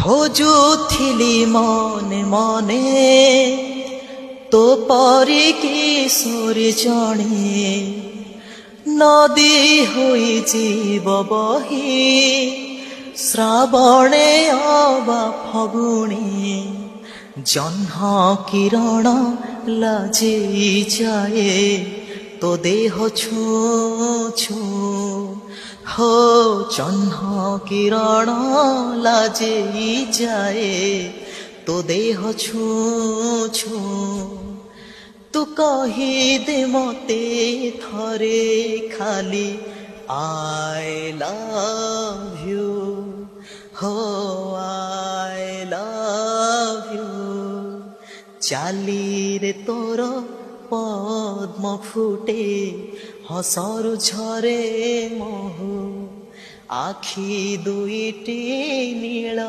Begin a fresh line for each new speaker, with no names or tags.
খোজুথিলি মনে মনে তো পরি কিশোরী জণে নদী হই জীব বহি শ্রাবণে অবা ফগুণী জহ্ন কিরণ লাজেই যায় তো দেহ ছু ছু হো জহ্ন কিরণ লাজেই যায় তো দেহ ছু ছু তু কহি দে মতে থরে খালি আই লাভ ইউ হো আই লাভ ইউ চালিরে তোর পদ্ম ফুটে হসরু ঝরে মোহ আখি দুইটি নীଳ